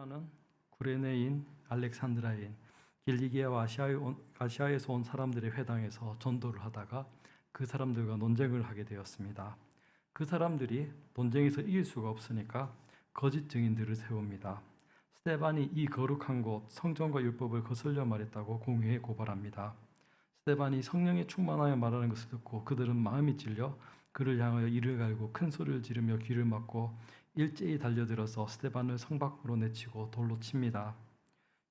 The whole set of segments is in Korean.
스데반은 구레네인, 알렉산드라인, 길리기아와 아시아에서 온 사람들의 회당에서 전도를 하다가 그 사람들과 논쟁을 하게 되었습니다. 그 사람들이 논쟁에서 이길 수가 없으니까 거짓 증인들을 세웁니다. 스데반이 이 거룩한 곳 성전과 율법을 거슬려 말했다고 공회에 고발합니다. 스데반이 성령에 충만하여 말하는 것을 듣고 그들은 마음이 찔려 그를 향하여 이를 갈고 큰 소리를 지르며 귀를 막고 일제히 달려들어서 스데반을 성 밖으로 내치고 돌로 칩니다.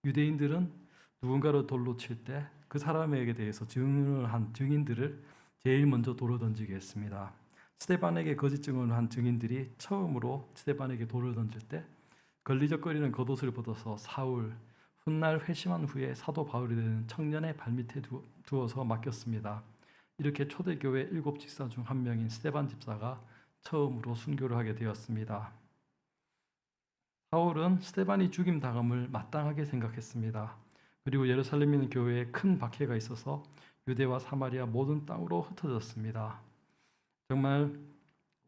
유대인들은 누군가를 돌로 칠 때 그 사람에게 대해서 증언을 한 증인들을 제일 먼저 돌을 던지게 했습니다. 스데반에게 거짓 증언을 한 증인들이 처음으로 스데반에게 돌을 던질 때 걸리적거리는 겉옷을 벗어서 사울, 훗날 회심한 후에 사도 바울이 되는 청년의 발밑에 두어서 맡겼습니다. 이렇게 초대교회 7 집사 중 한 명인 스데반 집사가 처음으로 순교를 하게 되었습니다. 사울은 스데반이 죽임당함을 마땅하게 생각했습니다. 그리고 예루살렘에 있는 교회에 큰 박해가 있어서 유대와 사마리아 모든 땅으로 흩어졌습니다. 정말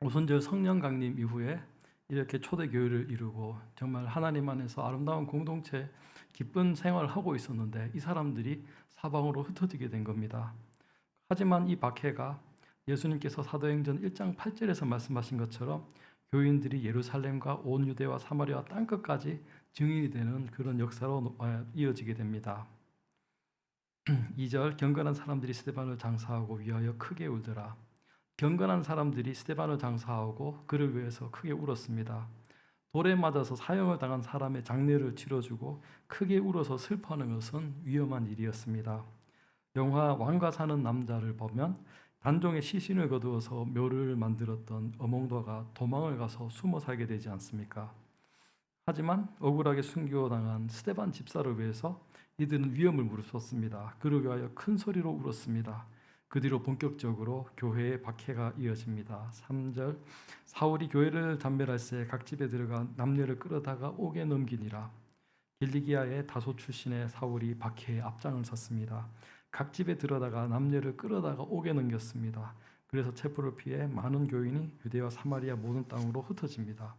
오순절 성령 강림 이후에 이렇게 초대교회를 이루고 정말 하나님 안에서 아름다운 공동체 기쁜 생활을 하고 있었는데 이 사람들이 사방으로 흩어지게 된 겁니다. 하지만 이 박해가 예수님께서 사도행전 1장 8절에서 말씀하신 것처럼 교인들이 예루살렘과 온 유대와 사마리아 땅끝까지 증인이 되는 그런 역사로 이어지게 됩니다. 2절 경건한 사람들이 스데반을 장사하고 위하여 크게 울더라. 경건한 사람들이 스데반을 장사하고 그를 위해서 크게 울었습니다. 돌에 맞아서 사형을 당한 사람의 장례를 치러주고 크게 울어서 슬퍼하는 것은 위험한 일이었습니다. 영화 왕과 사는 남자를 보면 단종의 시신을 거두어서 묘를 만들었던 어몽도가 도망을 가서 숨어 살게 되지 않습니까? 하지만 억울하게 순교당한 스데반 집사를 위해서 이들은 위험을 무릅썼습니다. 그를 위하여 큰 소리로 울었습니다. 그 뒤로 본격적으로 교회의 박해가 이어집니다. 3절 사울이 교회를 담멸할새 각 집에 들어가 남녀를 끌어다가 옥에 넘기니라. 길리기아의 다소 출신의 사울이 박해에 앞장을 섰습니다. 각 집에 들어다가 남녀를 끌어다가 옥에 넘겼습니다. 그래서 체포를 피해 많은 교인이 유대와 사마리아 모든 땅으로 흩어집니다.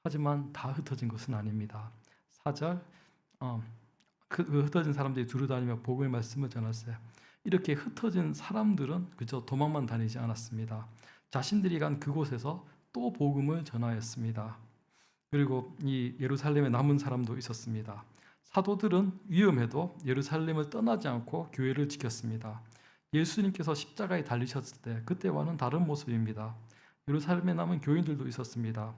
하지만 다 흩어진 것은 아닙니다. 4절 그 흩어진 사람들이 두루다니며 복음의 말씀을 전했어요. 이렇게 흩어진 사람들은 그저 도망만 다니지 않았습니다. 자신들이 간 그곳에서 또 복음을 전하였습니다. 그리고 이 예루살렘에 남은 사람도 있었습니다. 사도들은 위험해도 예루살렘을 떠나지 않고 교회를 지켰습니다. 예수님께서 십자가에 달리셨을 때 그때와는 다른 모습입니다. 예루살렘에 남은 교인들도 있었습니다.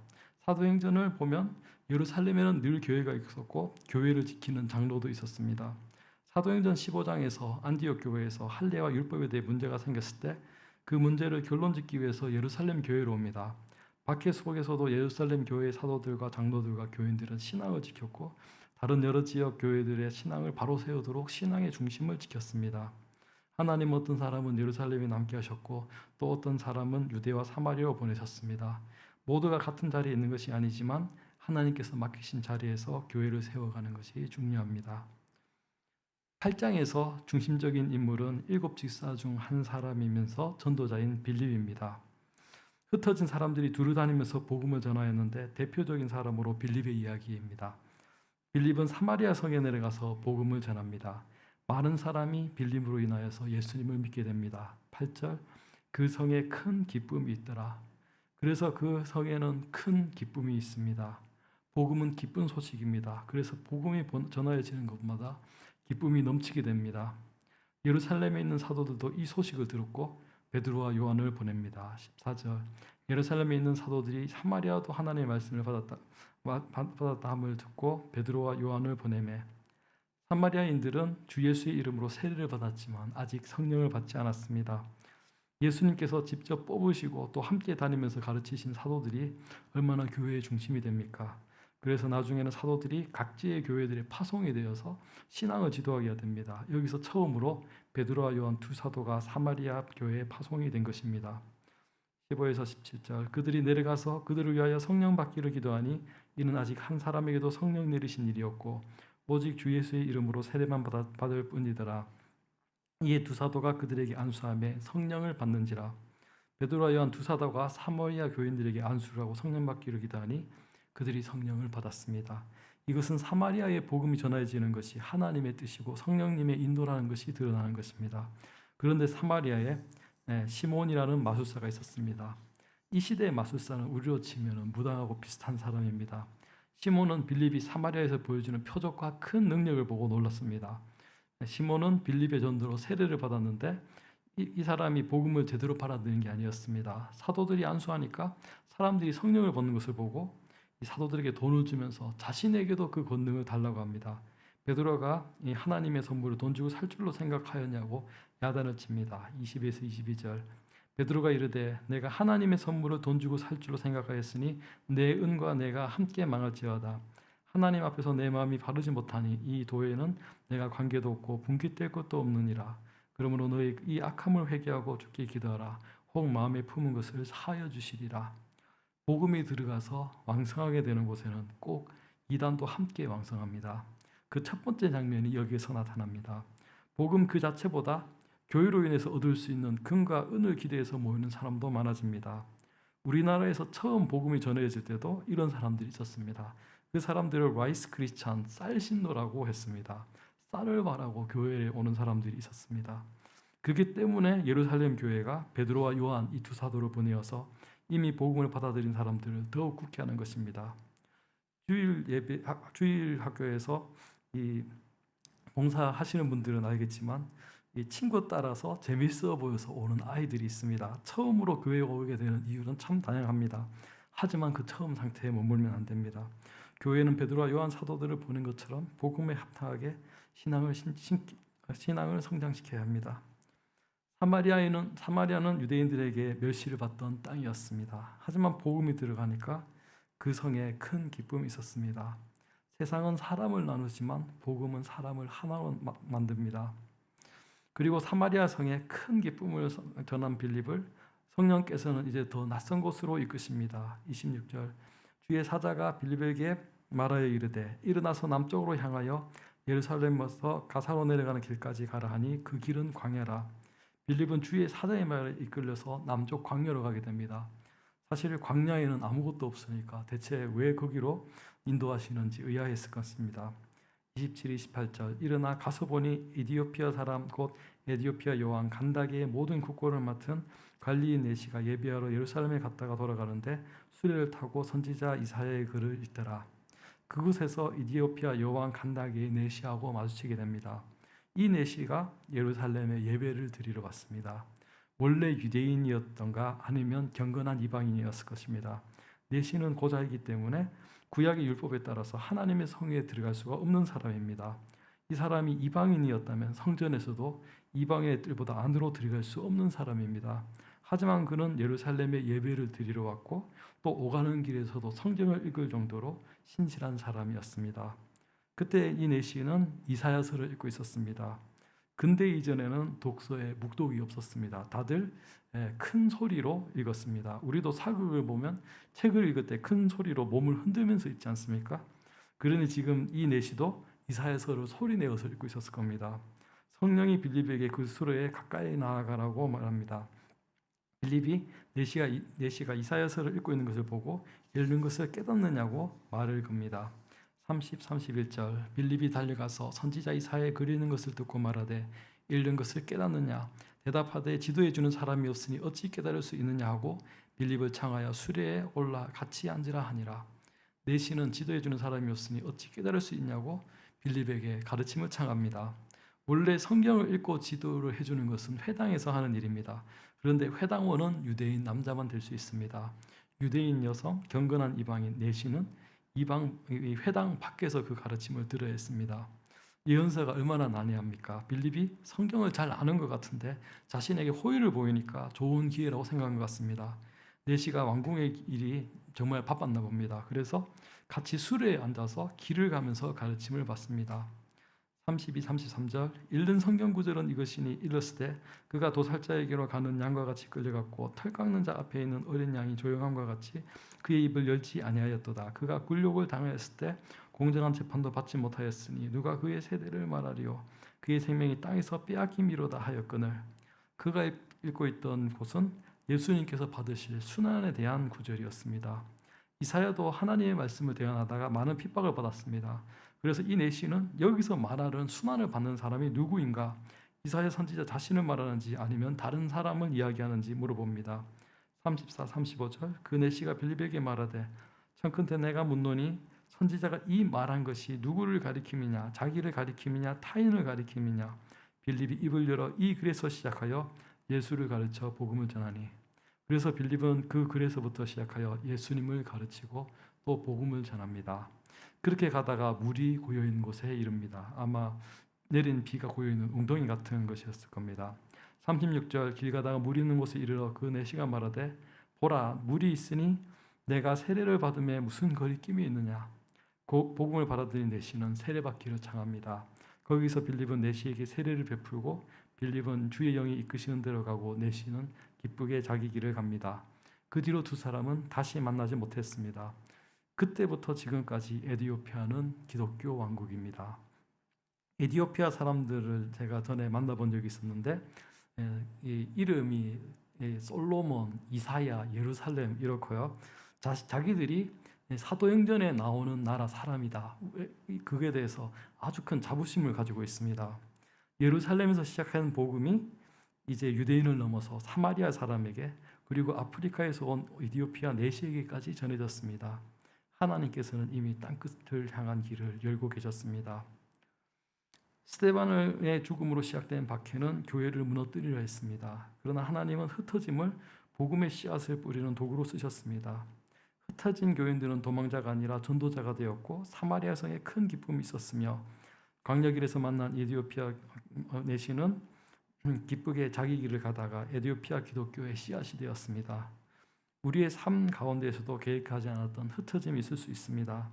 사도행전을 보면 예루살렘에는 늘 교회가 있었고 교회를 지키는 장로도 있었습니다. 사도행전 15장에서 안디옥 교회에서 할례와 율법에 대해 문제가 생겼을 때 그 문제를 결론짓기 위해서 예루살렘 교회로 옵니다. 박해 속에서도 예루살렘 교회의 사도들과 장로들과 교인들은 신앙을 지켰고 다른 여러 지역 교회들의 신앙을 바로 세우도록 신앙의 중심을 지켰습니다. 하나님 어떤 사람은 예루살렘에 남게 하셨고 또 어떤 사람은 유대와 사마리아로 보내셨습니다. 모두가 같은 자리에 있는 것이 아니지만 하나님께서 맡기신 자리에서 교회를 세워가는 것이 중요합니다. 8장에서 중심적인 인물은 7 집사 중 한 사람이면서 전도자인 빌립입니다. 흩어진 사람들이 두루다니면서 복음을 전하였는데 대표적인 사람으로 빌립의 이야기입니다. 빌립은 사마리아 성에 내려가서 복음을 전합니다. 많은 사람이 빌립으로 인하여서 예수님을 믿게 됩니다. 8절 그 성에 큰 기쁨이 있더라. 그래서 그 성에는 큰 기쁨이 있습니다. 복음은 기쁜 소식입니다. 그래서 복음이 전하여지는 것마다 기쁨이 넘치게 됩니다. 예루살렘에 있는 사도들도 이 소식을 들었고 베드로와 요한을 보냅니다. 14절 예루살렘에 있는 사도들이 사마리아도 하나님의 말씀을 받았다 함을 듣고 베드로와 요한을 보내매 사마리아인들은 주 예수의 이름으로 세례를 받았지만 아직 성령을 받지 않았습니다. 예수님께서 직접 뽑으시고 또 함께 다니면서 가르치신 사도들이 얼마나 교회의 중심이 됩니까? 그래서 나중에는 사도들이 각지의 교회들의 파송이 되어서 신앙을 지도하게 됩니다. 여기서 처음으로 베드로와 요한 두 사도가 사마리아 교회에 파송이 된 것입니다. 15에서 17절 그들이 내려가서 그들을 위하여 성령 받기를 기도하니 이는 아직 한 사람에게도 성령 내리신 일이었고 오직 주 예수의 이름으로 세례만 받을 뿐이더라. 이에 두 사도가 그들에게 안수하며 성령을 받는지라. 베드로와 요한 두 사도가 사마리아 교인들에게 안수를 하고 성령 받기를 기도하니 그들이 성령을 받았습니다. 이것은 사마리아의 복음이 전해지는 것이 하나님의 뜻이고 성령님의 인도라는 것이 드러나는 것입니다. 그런데 사마리아에 시몬이라는 마술사가 있었습니다. 이 시대의 마술사는 우리로 치면 무당하고 비슷한 사람입니다. 시몬은 빌립이 사마리아에서 보여주는 표적과 큰 능력을 보고 놀랐습니다. 시몬은 빌립의 전도로 세례를 받았는데 이 사람이 복음을 제대로 받아들인 게 아니었습니다. 사도들이 안수하니까 사람들이 성령을 받는 것을 보고 이 사도들에게 돈을 주면서 자신에게도 그 권능을 달라고 합니다. 베드로가 이 하나님의 선물을 돈 주고 살 줄로 생각하였냐고 야단을 칩니다. 20에서 22절. 베드로가 이르되 내가 하나님의 선물을 돈 주고 살 줄로 생각하였으니 내 은과 내가 함께 망할지어다. 하나님 앞에서 내 마음이 바르지 못하니 이 도에는 내가 관계도 없고 분깃될 것도 없느니라. 그러므로 너희 이 악함을 회개하고 주께 기도하라. 혹 마음에 품은 것을 사하여 주시리라. 복음이 들어가서 왕성하게 되는 곳에는 꼭 이단도 함께 왕성합니다. 그 첫 번째 장면이 여기에서 나타납니다. 복음 그 자체보다 교회로 인해서 얻을 수 있는 금과 은을 기대해서 모이는 사람도 많아집니다. 우리나라에서 처음 복음이 전해질 때도 이런 사람들이 있었습니다. 그 사람들을 라이스 크리스찬, 쌀신도라고 했습니다. 쌀을 바라고 교회에 오는 사람들이 있었습니다. 그렇기 때문에 예루살렘 교회가 베드로와 요한 이 두 사도를 보내어서 이미 복음을 받아들인 사람들을 더욱 굳게 하는 것입니다. 주일 학교에서 이 봉사하시는 분들은 알겠지만 이 친구 따라서 재밌어 보여서 오는 아이들이 있습니다. 처음으로 교회에 오게 되는 이유는 참 다양합니다. 하지만 그 처음 상태에 머물면 안 됩니다. 교회는 베드로와 요한 사도들을 보낸 것처럼 복음에 합당하게 신앙을 성장시켜야 합니다. 사마리아는 유대인들에게 멸시를 받던 땅이었습니다. 하지만 복음이 들어가니까 그 성에 큰 기쁨이 있었습니다. 세상은 사람을 나누지만 복음은 사람을 하나로 만듭니다. 그리고 사마리아 성에 큰 기쁨을 전한 빌립을 성령께서는 이제 더 낯선 곳으로 이끄십니다. 26절. 주의 사자가 빌립에게 말하여 이르되 일어나서 남쪽으로 향하여 예루살렘에서 가사로 내려가는 길까지 가라 하니 그 길은 광야라. 빌립은 주의 사자의 말에 이끌려서 남쪽 광야로 가게 됩니다. 사실 광야에는 아무것도 없으니까 대체 왜 거기로 인도하시는지 의아했을 것입니다. 27, 28절. 일어나 가서 보니 이디오피아 사람 곧 에디오피아 여왕 간다게의 모든 국고를 맡은 관리인 내시가 예비하러 예루살렘에 갔다가 돌아가는데 수레를 타고 선지자 이사야의 글을 읽더라. 그곳에서 이디오피아 여왕 간다게의 내시하고 마주치게 됩니다. 이 내시가 예루살렘에 예배를 드리러 왔습니다. 원래 유대인이었던가 아니면 경건한 이방인이었을 것입니다. 내시는 고자이기 때문에 구약의 율법에 따라서 하나님의 성회에 들어갈 수가 없는 사람입니다. 이 사람이 이방인이었다면 성전에서도 이방의 뜰보다 안으로 들어갈 수 없는 사람입니다. 하지만 그는 예루살렘에 예배를 드리러 왔고 또 오가는 길에서도 성경을 읽을 정도로 신실한 사람이었습니다. 그때 이 내시는 이사야서를 읽고 있었습니다. 근대 이전에는 독서에 묵독이 없었습니다. 다들 큰 소리로 읽었습니다. 우리도 사극을 보면 책을 읽을 때 큰 소리로 몸을 흔들면서 읽지 않습니까? 그러니 지금 이 내시도 이사야서를 소리내어서 읽고 있었을 겁니다. 성령이 빌립에게 그 수레에 가까이 나아가라고 말합니다. 빌립이 내시가 이사야서를 읽고 있는 것을 보고 읽는 것을 깨닫느냐고 말을 겁니다. 30, 31절. 빌립이 달려가서 선지자 이사야의 그리는 것을 듣고 말하되 읽는 것을 깨닫느냐? 대답하되 지도해 주는 사람이 없으니 어찌 깨달을 수 있느냐 하고 빌립을 청하여 수레에 올라 같이 앉으라 하니라. 내시는 지도해 주는 사람이 없으니 어찌 깨달을 수 있냐고 빌립에게 가르침을 청합니다. 원래 성경을 읽고 지도를 해주는 것은 회당에서 하는 일입니다. 그런데 회당원은 유대인 남자만 될 수 있습니다. 유대인 여성, 경건한 이방인 내시는 회당 밖에서 그 가르침을 들어야 했습니다. 예언서가 얼마나 난해합니까? 빌립이 성경을 잘 아는 것 같은데 자신에게 호의를 보이니까 좋은 기회라고 생각한 것 같습니다. 내시가 왕궁의 일이 정말 바빴나 봅니다. 그래서 같이 수레에 앉아서 길을 가면서 가르침을 받습니다. 32, 33절. 읽는 성경 구절은 이것이니 이르시되 그가 도살자에게로 가는 양과 같이 끌려갔고 털 깎는 자 앞에 있는 어린 양이 조용함과 같이 그의 입을 열지 아니하였도다. 그가 굴욕을 당하였을 때 공정한 재판도 받지 못하였으니 누가 그의 세대를 말하리요. 그의 생명이 땅에서 빼앗김이로다 하였거늘. 그가 읽고 있던 곳은 예수님께서 받으실 순환에 대한 구절이었습니다. 이사야도 하나님의 말씀을 대언하다가 많은 핍박을 받았습니다. 그래서 이 내시는 여기서 말하는 순환을 받는 사람이 누구인가? 이사야 선지자 자신을 말하는지 아니면 다른 사람을 이야기하는지 물어봅니다. 34, 35절 그 내시가 빌립에게 말하되 청컨대 내가 묻노니 선지자가 이 말한 것이 누구를 가리킴이냐 자기를 가리킴이냐 타인을 가리킴이냐 빌립이 입을 열어 이 글에서 시작하여 예수를 가르쳐 복음을 전하니 그래서 빌립은 그 글에서부터 시작하여 예수님을 가르치고 또 복음을 전합니다. 그렇게 가다가 물이 고여있는 곳에 이릅니다. 아마 내린 비가 고여있는 웅덩이 같은 것이었을 겁니다. 36절 길 가다가 물이 있는 곳에 이르러 그 내시가 말하되 보라 물이 있으니 내가 세례를 받음에 무슨 거리낌이 있느냐. 복음을 받아들인 내시는 세례받기를 청합니다. 거기서 빌립은 내시에게 세례를 베풀고 빌립은 주의 영이 이끄시는 대로 가고 내시는 기쁘게 자기 길을 갑니다. 그 뒤로 두 사람은 다시 만나지 못했습니다. 그때부터 지금까지 에티오피아는 기독교 왕국입니다. 에티오피아 사람들을 제가 전에 만나본 적이 있었는데 이 이름이 솔로몬, 이사야, 예루살렘 이렇고요. 자기들이 사도행전에 나오는 나라 사람이다. 그에 대해서 아주 큰 자부심을 가지고 있습니다. 예루살렘에서 시작한 복음이 이제 유대인을 넘어서 사마리아 사람에게 그리고 아프리카에서 온 에티오피아 내시에게까지 전해졌습니다. 하나님께서는 이미 땅끝을 향한 길을 열고 계셨습니다. 스데반의 죽음으로 시작된 박해는 교회를 무너뜨리려 했습니다. 그러나 하나님은 흩어짐을 복음의 씨앗을 뿌리는 도구로 쓰셨습니다. 흩어진 교인들은 도망자가 아니라 전도자가 되었고 사마리아 성에 큰 기쁨이 있었으며 광야길에서 만난 에티오피아 내시는 기쁘게 자기 길을 가다가 에티오피아 기독교의 씨앗이 되었습니다. 우리의 삶 가운데에서도 계획하지 않았던 흩어짐이 있을 수 있습니다.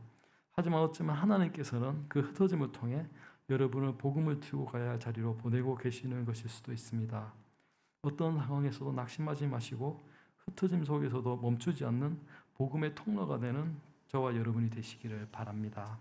하지만 어쩌면 하나님께서는 그 흩어짐을 통해 여러분을 복음을 튀고 가야 할 자리로 보내고 계시는 것일 수도 있습니다. 어떤 상황에서도 낙심하지 마시고 흩어짐 속에서도 멈추지 않는 복음의 통로가 되는 저와 여러분이 되시기를 바랍니다.